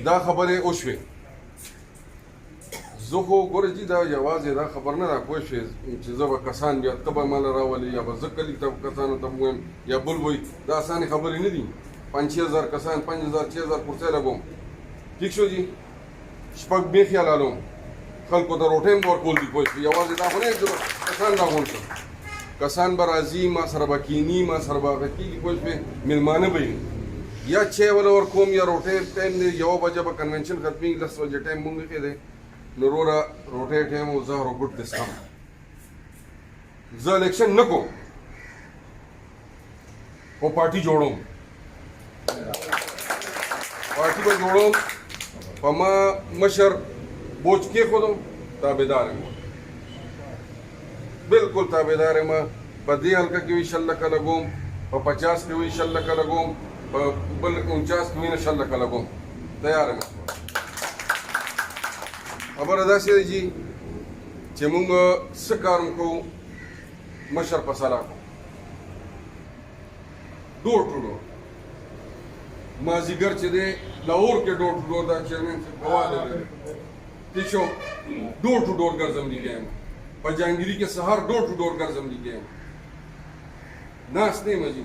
دا خبرې وشوې. زه خو ګوره جي دا یوازې دا خبر نه ده پوه شوې چې زه به کسان بیا ته به ماله راولې یا به زه کلي ته کسانو ته ووایم یا بل وایي دا اسانې خبرې نه دي. 5,000 کسان 5,000 6,000 کرسۍ لګوم ٹھیک شو جي شپږ بیخي حلالوم خلکو ته روټۍ هم ورکول دي پوه شوې یوازې دا خو نه کسان راغونډ کړم کسان به راځي ما سره به کښېني ما سره به هغه کېږي پوه شوې مېلمانه به وي یا چای وله ورکوم یا روټۍ ټایم دی 1 بجه به کنونشن ختمېږي 10 بجې ټایم مونږ ایښی دی نو وروره روټۍ ټایم او زه روبوټ دې څښم زه الیکشن نه کوم خو پارټي جوړوم پارټي به جوړوم په ما مشر بوج کېښودم تابعدار یم بالکل تابعدار یم په دې حلقه کې وي 100 لکه لګوم په 50 کې وي 100 لکه لګوم په بل 49 کې وي نه 100 لکه لګوم تیار یم خبره داسې ده جي چې مونږ څه کار کوو مشر په سلا کوو ډور ټو ډور مازدیګر چې دی لاهور کې ډور ټو ډور دا چیرمین صاحب ګواه لري ٹھیک شو ډور ټو ډور ګرځم لګیا یم په جهانګیري کې سهار ډور ټو ډور ګرځم لګیا یم ناست نه یم جي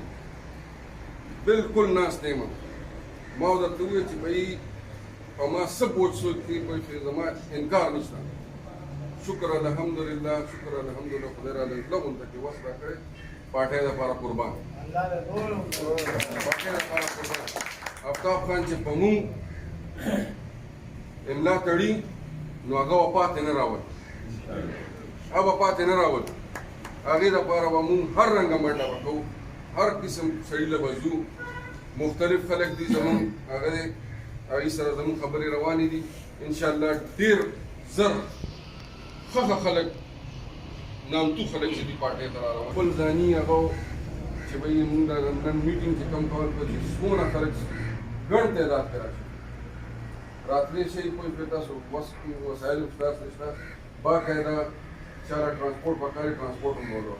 بالکل ناست نه یم ما درته وویل چې بهی په ما څه بوج سوچ دی پوه شوې زما انکار نشته شکر الحمدلله شکر الحمدلله خدای راله لغونته کې وس راکړی پاټۍ دپاره قربان پاټۍ دپاره قربان آفتاب خان چې په مونږ املا تړي نو هغه به پاتې نه راول هغه به پاتې نه راول هغې دپاره به مونږ هر رنګه منډه به کوو هر قسم سړي له به ځو مختلف خلک دي زمونږ هغه دی هغې سره زمونږ خبرې روانې دي انشاءالله ډېر زر ښه خلک نامتو خلک چې دي پارټۍ ته را روان خپل ځاني هغه چې به یې مونږ نن میټینګ چې کم کول په چې څومره خلک ګڼ تعداد کې راشي راتلی شئ پوه شوې تاسو وسایل ستاسو شته باقاعده چاله ټرانسپورټ پکار وي ټرانسپورټ هم ورته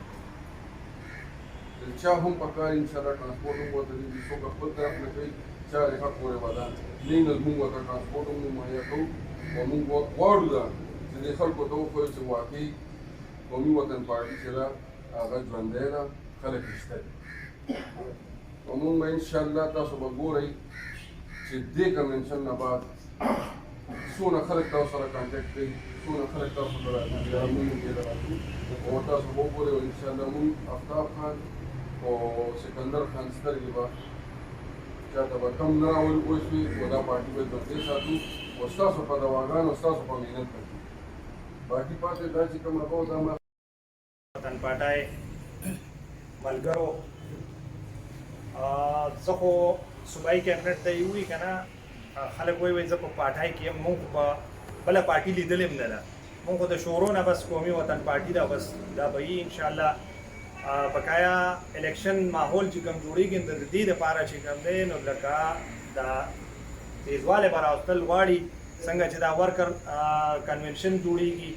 چا هم پکار انشاءالله ټرانسپورټ هم ورته دي څوک خپل طرف نه کوي چا رېښه پورې ودان نه نو موږ ورته ټرانسپورټ هم مهیا کوو او موږ غواړو دا چې دې خلکو ته وښیو چې واقعي قومي وطن پارټي چې ده هغه ژوندی ده خلک یې شته دي او موږ به انشاءالله تاسو به ګورئ چې دې کنونشن نه بعد څونه خلک تاسو سره کانټیکټ کوي څونه خلک تاسو سره راځي مونږ دې ته راځو او تاسو به وګورئ انشاءالله موږ آفتاب خان او سکندر خان سترګې به چاته به کم نه راولو پوه شوې او دا پارټي به ژوندۍ ساتو او ستاسو په دواګانو ستاسو په محنت کوي باقي پاتې دا چې کوم هغه دا وطن پاټۍ ملګرو زه خو صوبایي کابینټ ته یې ووایي که نه خلک وایي زه په پاټۍ کې یم مونږ په بله پارټي لیدلې هم نه ده مونږ خو د شورو نه بس قومي وطن پارټي ده بس دا به وي انشاءالله بقایا الیکشن ماحول چې کوم جوړېږي د دې دپاره چې کوم دی نو لکه دا تیزوالی به راوستل غواړي څنګه چې دا ورکر کنونشن جوړېږي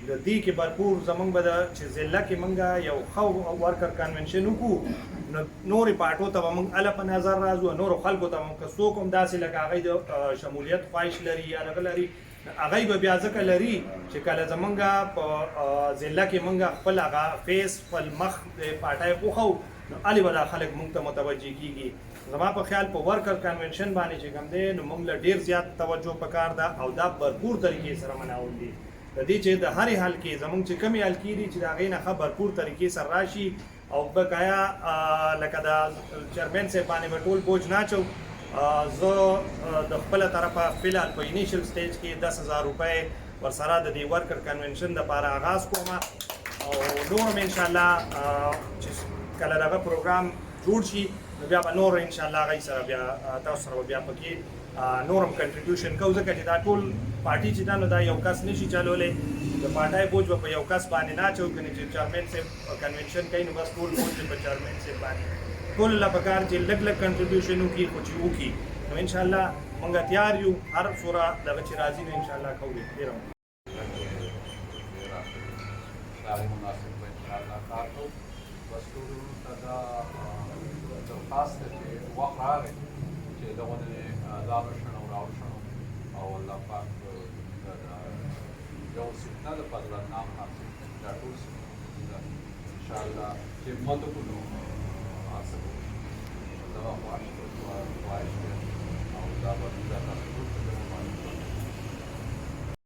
د دې کې بھرپور زمونږ به چې ضلع کې مونږ یو ښه ورکر کنونشن وکړو نو نورې پارټو ته به مونږ هله په نظر راځو نورو خلکو ته مونږ که څوک هم داسې لکه هغوی د شمولیت خواهش لري یا دغه لري هغوی به بیا ځکه لري چې کله زمونږ په ضلع کې مونږ خپل هغه فیس خپل مخ د پارټۍ وښو نو هلې به دا خلک مونږ ته متوجه کېږي زما په خیال په ورکر کنونشن باندې چې کوم دی نو مونږ له ډېر زیات توجه پکار ده او دا بھرپور طریقې سره مناول دي د دې چې د هرې حل کې زمونږ چې کومې حل کېږي چې د هغې نه ښه بھرپور طریقې سره راشي او بقایا لکه د چیرمین صاحب باندې به ټول بوج نه اچو زه د خپله طرفه فلحال په انیشل سټیج کې 10,000 روپۍ ورسره د دې ورکر کنونشن دپاره آغاز کوم او نور هم انشاءالله چې کله دغه پروګرام جوړ شي نو بیا به نور انشاءالله هغوی سره بیا تاسو سره بیا پکې نور هم کنټریبیوشن کوو ځکه چې دا ټول پارټي چې ده نو دا یو کس نشي چلولی د پارټۍ بوج به په یو کس باندې نه اچوو که نه چې چیرمین صاحب کنونشن کوي نو بس ټول بوج به په چیرمین صاحب باندې ټولو له پکار چې لږ لږ کنټریبیوشن وکړي خو چې وکړي نو انشاءالله موږ تیار یو هر څومره دغه چې راځي نو انشاءالله کوو ډېره مناسب به انشاءالله کار کوو بس ټولو ته دا درخواست دی چې وخت راغی چې دغه دا روشن او راوشنو او الله پاک یو فتنه د بدلن نام حاصل دا ټول ان شاء الله چې مدد کو نو حاصل دا خواهش